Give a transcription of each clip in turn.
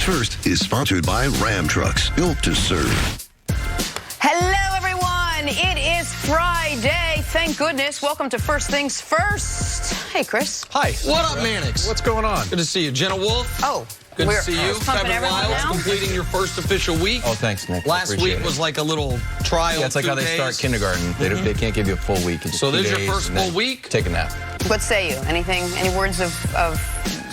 First is sponsored by Ram Trucks, built to serve. Hello, everyone. It is Friday. Thank goodness. Welcome to First Things First. Hey, Chris. Hi. What up, Mannix? What's going on? Good to see you. Jenna Wolf. Oh. Good to see you. Pumping Kevin Wiles completing your first official week. Oh, thanks, Nick. Last week was like a little trial. Yeah, it's like how they start kindergarten. They can't give you a full week. So this is your first full week? Take a nap. What say you? Anything? Any words of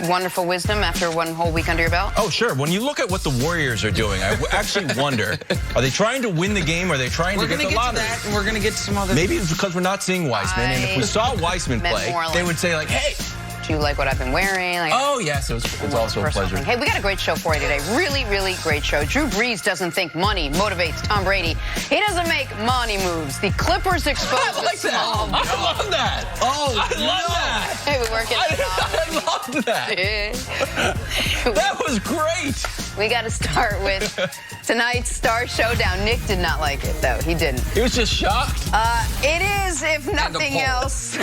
wonderful wisdom after one whole week under your belt? Oh, sure. When you look at what the Warriors are doing, I actually wonder, are they trying to win the game or are they trying to get the lottery? We're going to get to that, and we're going to get to some other... Maybe it's because we're not seeing Weissman, and if we saw Weissman play, they would say, like, hey... Do you like what I've been wearing? Like, oh, yes. It's also a pleasure. Hey, we got a great show for you today. Really, really great show. Drew Brees doesn't think money motivates Tom Brady. He doesn't make money moves. The Clippers expose I like that. I love that. Oh, I love that. Hey, we're working it I love that. That was great. We got to start with tonight's Star Showdown. Nick did not like it, though. He didn't. He was just shocked. It is, if nothing else.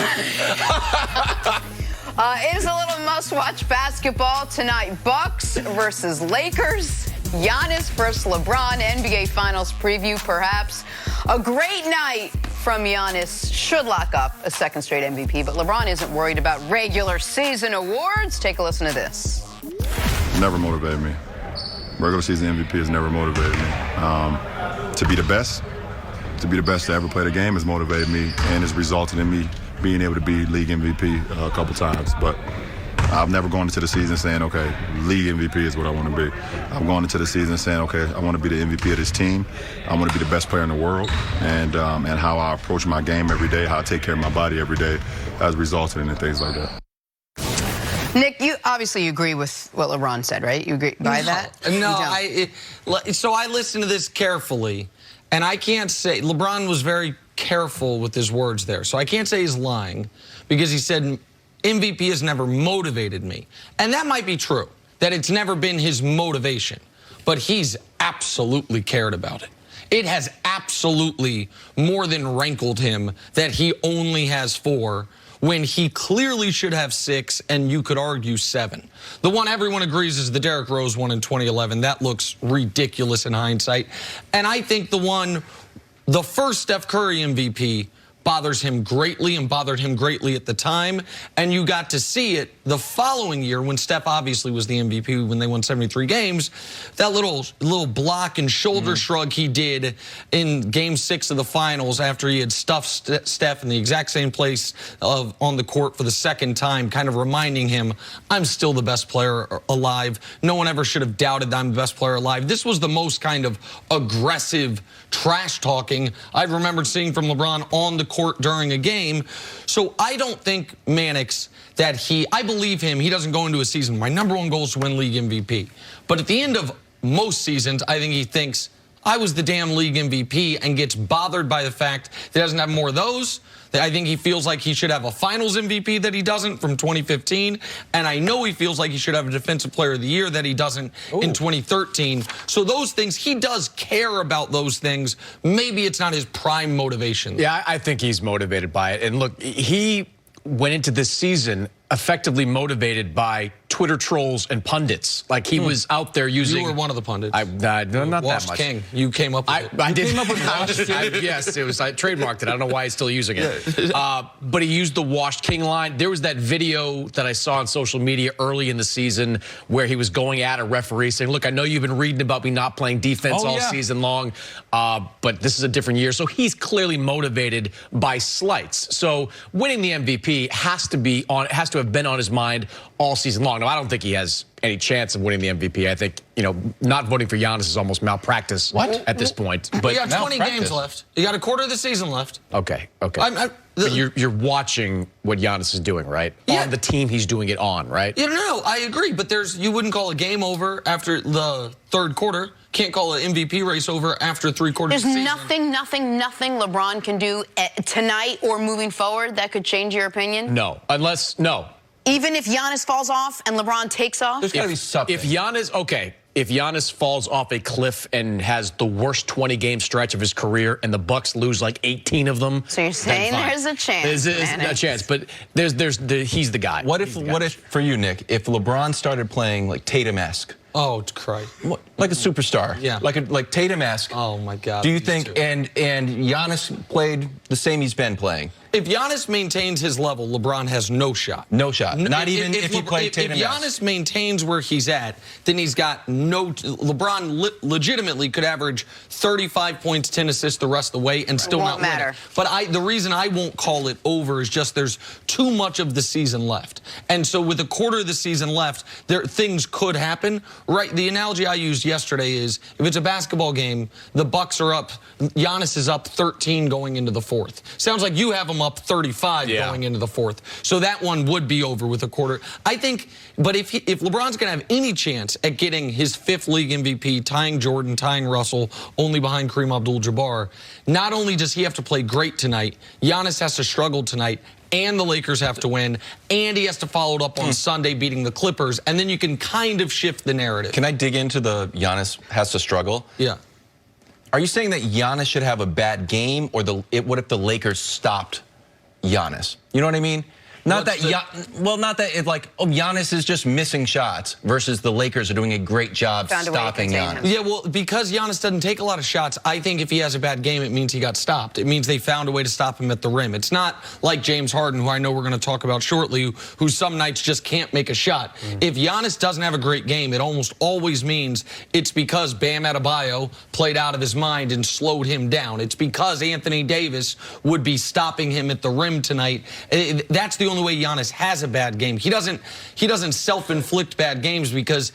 It is a little must-watch basketball tonight. Bucks versus Lakers. Giannis versus LeBron. NBA Finals preview, perhaps. A great night from Giannis. Should lock up a second straight MVP, but LeBron isn't worried about regular season awards. Take a listen to this. Never motivated me. Regular season MVP has never motivated me. To be the best to ever play the game has motivated me and has resulted in me being able to be league MVP a couple times. But I've never gone into the season saying, okay, league MVP is what I want to be. I've gone into the season saying, okay, I want to be the MVP of this team. I want to be the best player in the world. And how I approach my game every day, how I take care of my body every day has resulted in things like that. Nick, you obviously agree with what LeBron said, right? You agree by that? No, so I listened to this carefully, and I can't say LeBron was very careful with his words there. So I can't say he's lying because he said MVP has never motivated me. And that might be true, that it's never been his motivation, but he's absolutely cared about it. It has absolutely more than rankled him that he only has 4 when he clearly should have 6, and you could argue 7. The one everyone agrees is the Derrick Rose one in 2011. That looks ridiculous in hindsight. And I think the first Steph Curry MVP bothers him greatly and bothered him greatly at the time. And you got to see it the following year when Steph obviously was the MVP when they won 73 games. That little block and shoulder shrug he did in Game 6 of the finals after he had stuffed Steph in the exact same place on the court for the second time, kind of reminding him, I'm still the best player alive. No one ever should have doubted that I'm the best player alive. This was the most kind of aggressive trash talking I've remembered seeing from LeBron on the court during a game. So I don't think Mannix that I believe him. He doesn't go into a season, my number one goal is to win league MVP. But at the end of most seasons, I think he thinks I was the damn league MVP and gets bothered by the fact that he doesn't have more of those. I think he feels like he should have a finals MVP that he doesn't from 2015. And I know he feels like he should have a defensive player of the year that he doesn't in 2013. So those things, he does care about those things. Maybe it's not his prime motivation. Yeah, I think he's motivated by it. And look, he went into this season effectively motivated by Twitter trolls and pundits. Like he was out there using... You were one of the pundits. Not that much. King. You came up with it. I did. Came up with yes, it was. I trademarked it. I don't know why he's still using it. But he used the Washed King line. There was that video that I saw on social media early in the season where he was going at a referee saying, look, I know you've been reading about me not playing defense all season long, but this is a different year. So he's clearly motivated by slights. So winning the MVP has to have been on his mind all season long. Now, I don't think he has any chance of winning the MVP. I think, not voting for Giannis is almost malpractice at this point. But you got 20 games left. You got a quarter of the season left. Okay. But you're watching what Giannis is doing, right? Yeah. On the team he's doing it on, right? Yeah, no, I agree. But you wouldn't call a game over after the third quarter. Can't call an MVP race over after 3 quarters of the season. There's nothing LeBron can do tonight or moving forward that could change your opinion? No. Even if Giannis falls off and LeBron takes off? There's got to be something. If Giannis falls off a cliff and has the worst 20-game stretch of his career and the Bucks lose like 18 of them, so you're saying there's a chance? There's a chance, but he's the guy. What if for you, Nick, if LeBron started playing like Tatum-esque, Oh, Christ. Like a superstar. Yeah. Like Tatum-esque. Oh, my God. Do you think, and Giannis played the same he's been playing? If Giannis maintains his level, LeBron has no shot. No shot. Not even if he played Tatum. If Giannis maintains where he's at, then he's got no... LeBron legitimately could average 35 points, 10 assists the rest of the way and still not win it. But the reason I won't call it over is just there's too much of the season left. And so with a quarter of the season left, things could happen. Right? The analogy I used yesterday is if it's a basketball game, the Bucks are up, Giannis is up 13 going into the fourth. Sounds like you have them up 35 going into the fourth. So that one would be over with a quarter. I think, but if LeBron's going to have any chance at getting his 5th league MVP, tying Jordan, tying Russell, only behind Kareem Abdul-Jabbar, not only does he have to play great tonight, Giannis has to struggle tonight, and the Lakers have to win, and he has to follow it up on Sunday beating the Clippers, and then you can kind of shift the narrative. Can I dig into the Giannis has to struggle? Yeah. Are you saying that Giannis should have a bad game, or what if the Lakers stopped Giannis? You know what I mean? Not that it's like, oh, Giannis is just missing shots versus the Lakers are doing a great job stopping Giannis. Yeah, well, because Giannis doesn't take a lot of shots, I think if he has a bad game, it means he got stopped. It means they found a way to stop him at the rim. It's not like James Harden, who I know we're going to talk about shortly, who some nights just can't make a shot. If Giannis doesn't have a great game, it almost always means it's because Bam Adebayo played out of his mind and slowed him down. It's because Anthony Davis would be stopping him at the rim tonight. That's the only way Giannis has a bad game. He doesn't self-inflict bad games because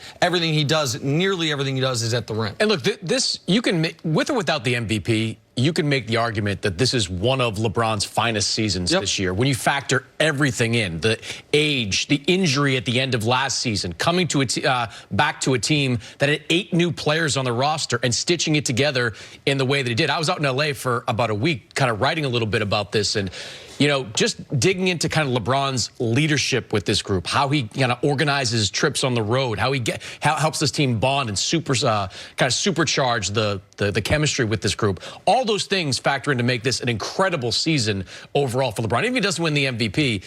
nearly everything he does is at the rim. And look, this you can make, with or without the MVP, you can make the argument that this is one of LeBron's finest seasons this year. When you factor everything in, the age, the injury at the end of last season, coming to back to a team that had 8 new players on the roster and stitching it together in the way that he did. I was out in L.A. for about a week kind of writing a little bit about this, and you know, just digging into kind of LeBron's leadership with this group, how he kind of organizes trips on the road, how he helps this team bond and kind of supercharge the chemistry with this group. All those things factor in to make this an incredible season overall for LeBron. Even if he doesn't win the MVP,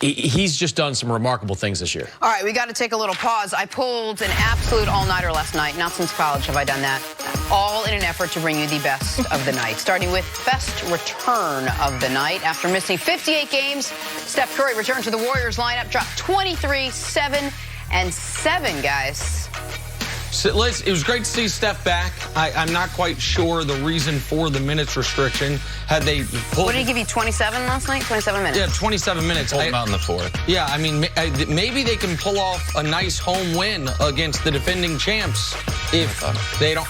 he's just done some remarkable things this year. All right, we got to take a little pause. I pulled an absolute all-nighter last night. Not since college have I done that. All in an effort to bring you the best of the night. Starting with best return of the night. After missing 58 games, Steph Curry returned to the Warriors lineup, dropped 23, 7, and 7, guys. So, Liz, it was great to see Steph back. I'm not quite sure the reason for the minutes restriction. Had they pulled... What did he give you, 27 last night? 27 minutes? Yeah, 27 minutes. Hold him out in the fourth. Yeah, I mean, maybe they can pull off a nice home win against the defending champs if they don't...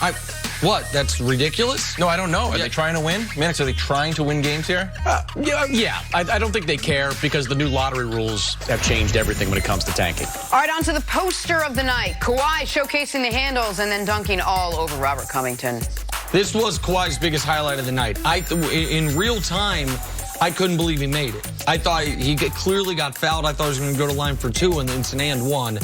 What? That's ridiculous? No, I don't know. Are they trying to win? Mannix, are they trying to win games here? Yeah. I don't think they care because the new lottery rules have changed everything when it comes to tanking. All right, on to the poster of the night. Kawhi showcasing the handles and then dunking all over Robert Covington. This was Kawhi's biggest highlight of the night. In real time, I couldn't believe he made it. I thought he clearly got fouled. I thought he was going to go to line for 2, and it's an and 1.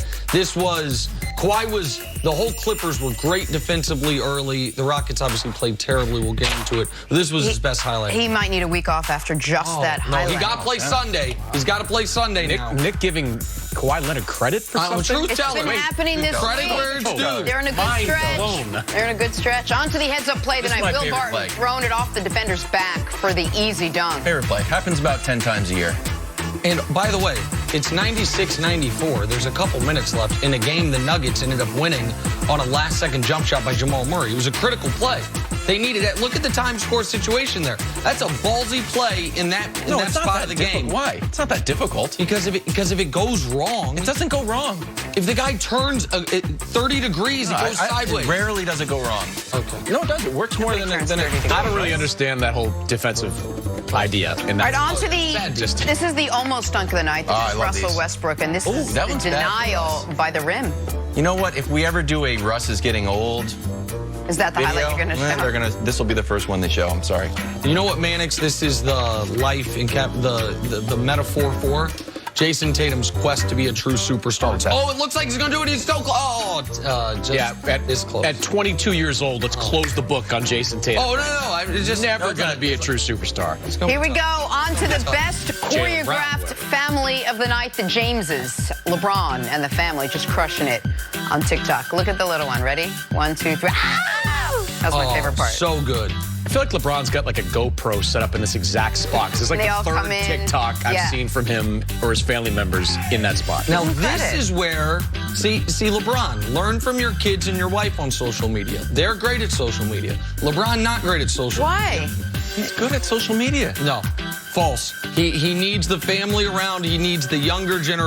The whole Clippers were great defensively early. The Rockets obviously played terribly. We'll get into it. But this was his best highlight. He might need a week off after just that highlight. He got to play Sunday. He's got to play Sunday now. Nick giving Kawhi Leonard credit for something? It's been happening this week. Credit where it's due. They're in a good stretch. They're in a good stretch. On to the heads-up play tonight. Will Barton throwing it off the defender's back for the easy dunk. Favorite play. Happens about 10 times a year. And by the way, it's 96-94. There's a couple minutes left in a game the Nuggets ended up winning on a last-second jump shot by Jamal Murray. It was a critical play. They needed it. Look at the time score situation there. That's a ballsy play in that spot of the game. Why? It's not that difficult. Because if it goes wrong, it doesn't go wrong. If the guy turns 30 degrees, it goes sideways. Rarely does it go wrong. Okay. No, it does. It works more than anything. I don't really understand that whole defensive idea. All right, on to this is the almost dunk of the night. This is Russell Westbrook, and this is the denial by the rim. You know what? If we ever do a Russ is getting old... Is that the highlight you're going to show? This will be the first one they show. I'm sorry. You know what, Mannix? This is the life and the metaphor for Jason Tatum's quest to be a true superstar. Oh, it looks like he's going to do it. He's so close. This close. At 22 years old, let's close the book on Jason Tatum. Oh, no. It's just never going to be a true superstar. Here we go. On to the best Jaylen Brown, choreographed whoever. family of the night, the Jameses. LeBron and the family just crushing it on TikTok. Look at the little one. Ready? 1, 2, 3. Ow! That's my favorite part. So good. I feel like LeBron's got like a GoPro set up in this exact spot. 'Cause it's like They all the come third in. TikTok I've Yeah. seen from him or his family members in that spot. Now, Give him this credit. is where, see, LeBron, learn from your kids and your wife on social media. They're great at social media. LeBron, not great at social media. Why? He's good at social media. No, false. He needs the family around. He needs the younger generation.